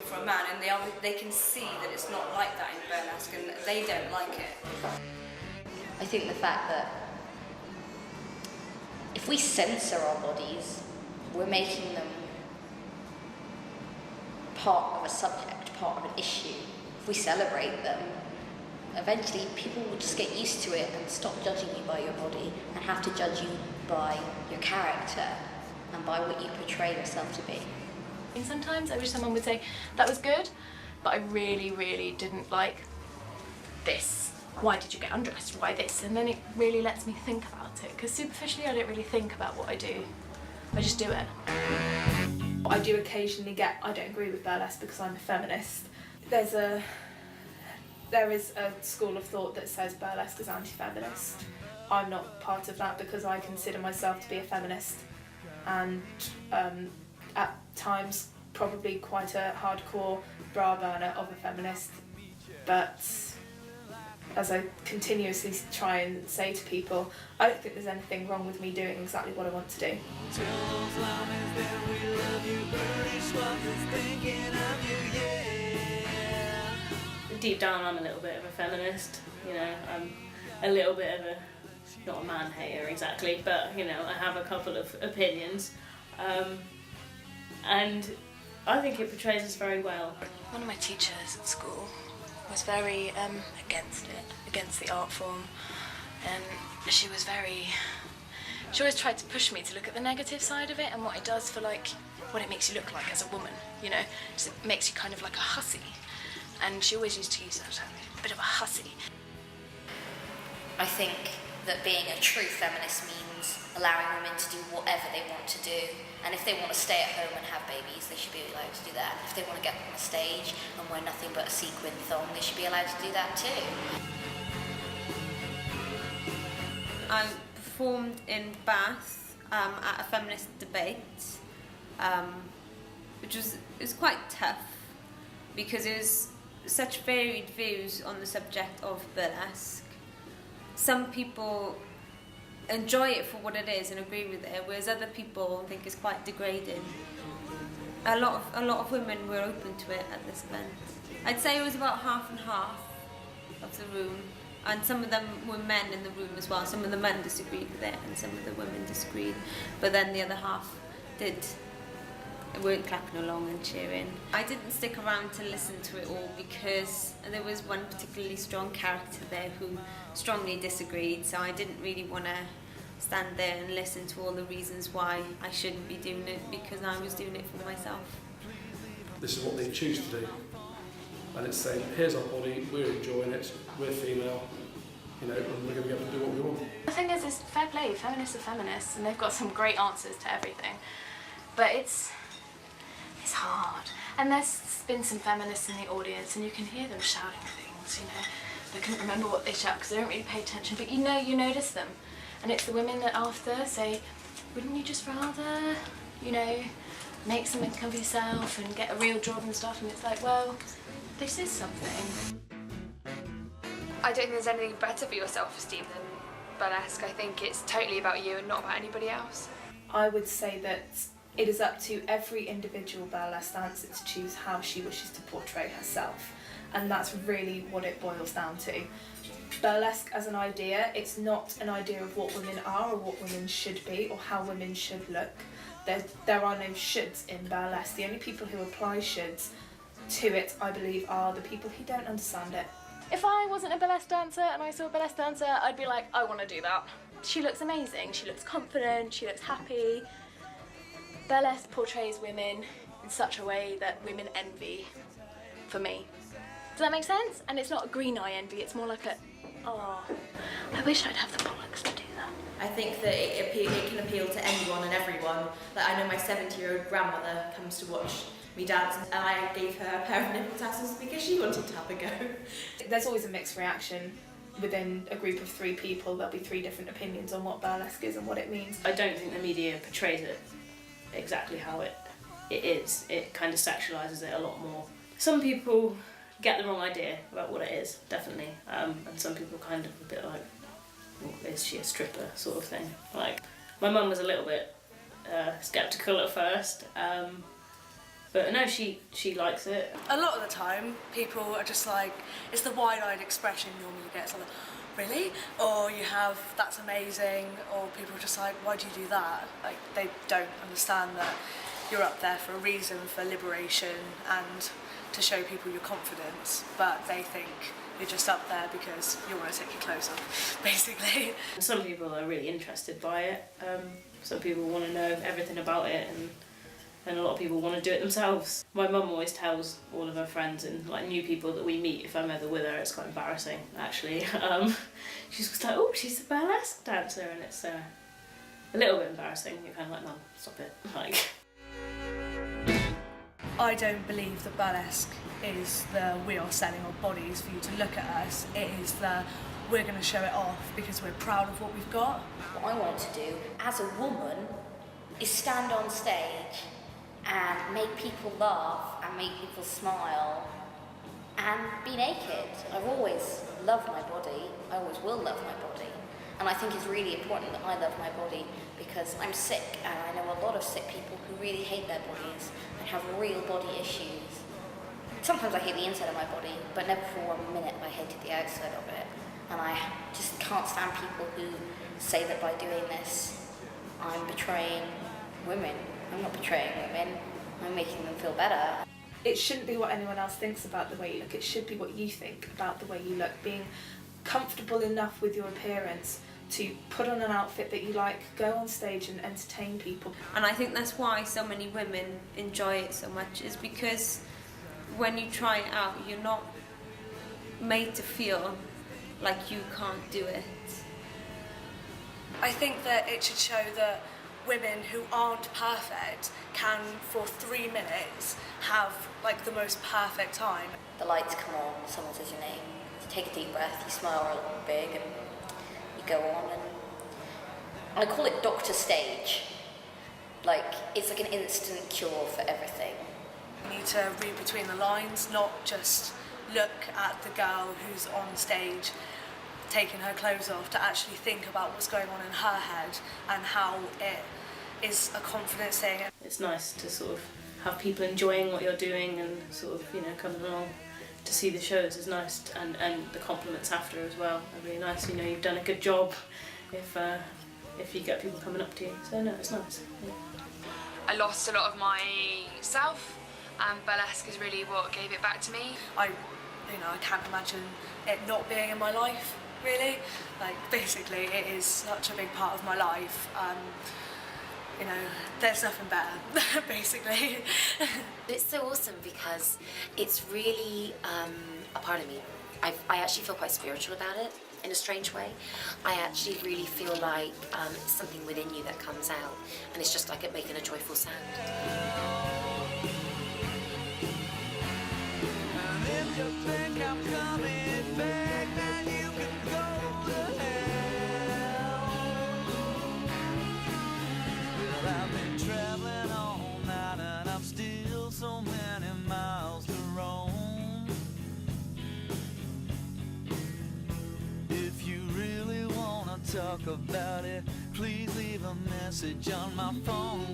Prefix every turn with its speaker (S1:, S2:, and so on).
S1: for a man, and they can see that it's not like that in burlesque, and they don't like it.
S2: I think the fact that if we censor our bodies, we're making them part of a subject, part of an issue. If we celebrate them, eventually people will just get used to it and stop judging you by your body and have to judge you by your character and by what you portray yourself to be.
S3: And sometimes I wish someone would say, that was good, but I really, really didn't like this. Why did you get undressed? Why this? And then it really lets me think about it, because superficially I don't really think about what I do. I just do it.
S4: I do occasionally get, I don't agree with burlesque because I'm a feminist. There is a school of thought that says burlesque is anti-feminist. I'm not part of that because I consider myself to be a feminist, and at times probably quite a hardcore bra burner of a feminist. But as I continuously try and say to people, I don't think there's anything wrong with me doing exactly what I want to do.
S5: Deep down I'm a little bit of a feminist, you know, I'm a little bit of not a man hater exactly, but you know, I have a couple of opinions, and I think it portrays us very well.
S3: One of my teachers at school was very against the art form, and she always tried to push me to look at the negative side of it and what it does for like what it makes you look like as a woman, you know, just it makes you kind of like a hussy, and she always used to use that term, a bit of a hussy.
S2: I think that being a true feminist means allowing women to do whatever they want to do, and if they want to stay at home and have babies, they should be allowed to do that. If they want to get on the stage and wear nothing but a sequin thong, they should be allowed to do that too.
S6: I performed in Bath at a feminist debate, which was quite tough because it was such varied views on the subject of burlesque. Some people enjoy it for what it is and agree with it, whereas other people think it's quite degrading. A lot of women were open to it at this event. I'd say it was about half and half of the room, and some of them were men in the room as well. Some of the men disagreed with it and some of the women disagreed, but then the other half weren't clapping along and cheering. I didn't stick around to listen to it all because there was one particularly strong character there who strongly disagreed, so I didn't really want to stand there and listen to all the reasons why I shouldn't be doing it, because I was doing it for myself.
S7: This is what they choose to do, and it's saying, here's our body, we're enjoying it, we're female, you know, and we're going to be able to do what we want.
S3: The thing is fair play, feminists are feminists and they've got some great answers to everything, but it's hard. And there's been some feminists in the audience and you can hear them shouting things, you know. I couldn't remember what they shout because they don't really pay attention, but you know, you notice them. And it's the women that after say, wouldn't you just rather, you know, make something of yourself and get a real job and stuff? And it's like, well, this is something.
S8: I don't think there's anything better for your self-esteem than burlesque. I think it's totally about you and not about anybody else.
S4: I would say that it is up to every individual burlesque dancer to choose how she wishes to portray herself, and that's really what it boils down to. Burlesque as an idea, it's not an idea of what women are or what women should be or how women should look. There are no shoulds in burlesque. The only people who apply shoulds to it, I believe, are the people who don't understand it.
S3: If I wasn't a burlesque dancer and I saw a burlesque dancer, I'd be like, I want to do that. She looks amazing, she looks confident, she looks happy. Burlesque portrays women in such a way that women envy, for me. Does that make sense? And it's not a green eye envy, it's more like a, oh, I wish I'd have the bollocks to do that.
S9: I think that it can appeal to anyone and everyone. Like, I know my 70-year-old grandmother comes to watch me dance, and I gave her a pair of nipple tassels because she wanted to have a go.
S4: There's always a mixed reaction. Within a group of 3 people, there'll be 3 different opinions on what burlesque is and what it means.
S5: I don't think the media portrays it exactly how it is. It kind of sexualises it a lot more. Some people get the wrong idea about what it is, definitely, and some people kind of a bit like, well, is she a stripper sort of thing. Like, my mum was a little bit sceptical at first, But no, she likes it.
S10: A lot of the time, people are just like, it's the wide-eyed expression you normally get. It's like, really? Or you have, that's amazing. Or people are just like, why do you do that? Like, they don't understand that you're up there for a reason, for liberation and to show people your confidence. But they think you're just up there because you want to take your clothes off, basically.
S5: Some people are really interested by it. Some people want to know everything about it, and a lot of people want to do it themselves. My mum always tells all of her friends and like new people that we meet, if I'm ever with her, it's quite embarrassing actually. She's just like, oh, she's a burlesque dancer, and it's a little bit embarrassing. You're kind of like, Mum, stop it. Like.
S10: I don't believe that burlesque is the we are selling our bodies for you to look at us. It is the we're going to show it off because we're proud of what we've got.
S2: What I want to do as a woman is stand on stage and make people laugh and make people smile and be naked. I've always loved my body, I always will love my body. And I think it's really important that I love my body because I'm sick, and I know a lot of sick people who really hate their bodies and have real body issues. Sometimes I hate the inside of my body, but never for 1 minute I hated the outside of it. And I just can't stand people who say that by doing this, I'm betraying women. I'm not betraying women, I'm making them feel better.
S4: It shouldn't be what anyone else thinks about the way you look, it should be what you think about the way you look. Being comfortable enough with your appearance to put on an outfit that you like, go on stage and entertain people.
S6: And I think that's why so many women enjoy it so much, is because when you try it out, you're not made to feel like you can't do it.
S10: I think that it should show that women who aren't perfect can, for 3 minutes, have like the most perfect time.
S2: The lights come on, someone says your name, you take a deep breath, you smile a little big, and you go on. And I call it Dr. Stage. Like, it's like an instant cure for everything.
S10: You need to read between the lines, not just look at the girl who's on stage taking her clothes off, to actually think about what's going on in her head and how it is a confidence thing.
S5: It's nice to sort of have people enjoying what you're doing and sort of, you know, coming along to see the shows is nice, and the compliments after as well are really nice. You know, you've done a good job if you get people coming up to you. So no, it's nice. Yeah.
S8: I lost a lot of myself, and burlesque is really what gave it back to me.
S10: I can't imagine it not being in my life, really. Like, basically, it is such a big part of my life. You know, there's nothing better, basically.
S11: It's so awesome because it's really a part of me. I actually feel quite spiritual about it in a strange way. I actually really feel like it's something within you that comes out, and it's just like it making a joyful sound.
S12: Talk about it, please leave a message on my phone.